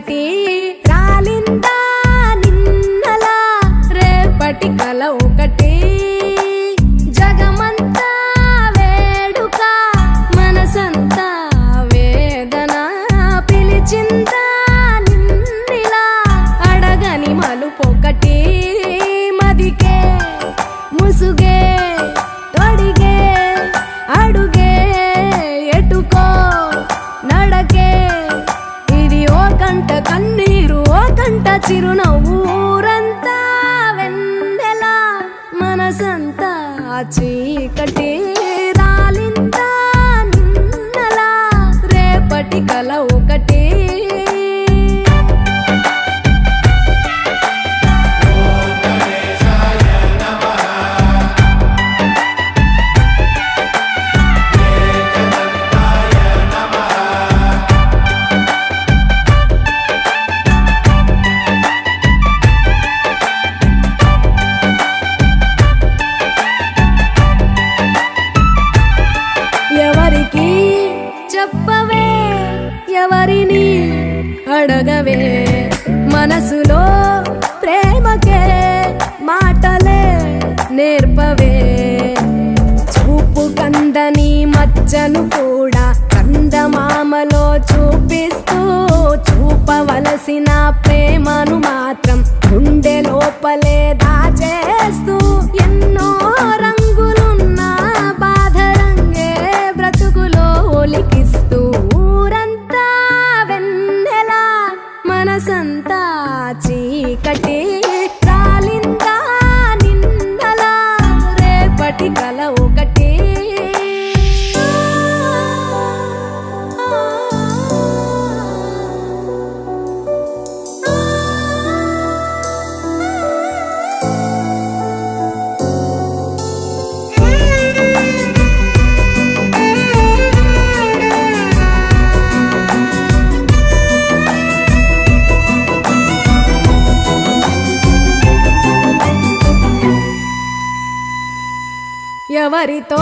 చీకటి రాలిందా నిన్నలా రేపటి కల ఒకటి జగమంతా వేడుక మనసంతా వేదన పిలిచిందా నిన్నిలా అడగని మలుపొకటి మదికే ముసుగే తొడిగే అడుగే ఎటుకో నడకే ఇది ఓ కంట కన్నీరు ఓ కంట చిరునవ్వు ఊరంతా వెన్నెల మనసంతా చీకటి రాలిందా నిన్నలా రేపటి కల ఒకటి ఎవరికి చెప్పవే ఎవరిని అడగవే మనసులో ప్రేమకే మాటలే నేర్పవే చూపు కందని మచ్చను కూడా కందమామలో చూపిస్తూ చూపవలసిన ప్రేమను మాత్రం గుండె లోపలే దాచేస్తూ ఎన్నో రంగులున్న బాధ రంగే బ్రతుకులో ఒలికిస్తూ ఊరంతా వెన్నెల మనసంతా చీకటి రాలిందా నిన్నలా రేపటి కల ఒకటి ఎవరితో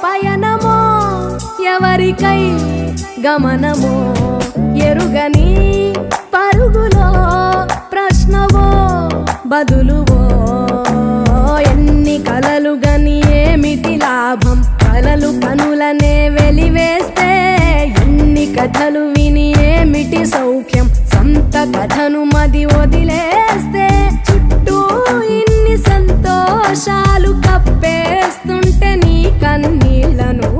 పయనమో ఎవరికై గమనమో ఎరుగని పరుగులో ప్రశ్నవో బదులువో ఎన్ని కలలు గని ఏమిటి లాభం కలలు కనులనే వెలివేస్తే ఎన్ని కథలు విని ఏమిటి సౌఖ్యం సొంత కథను మది వదిలేస్తే చుట్టూ ఇన్ని సంతోషాలు కప్పేస్తుంటే నీ కన్నీళ్లను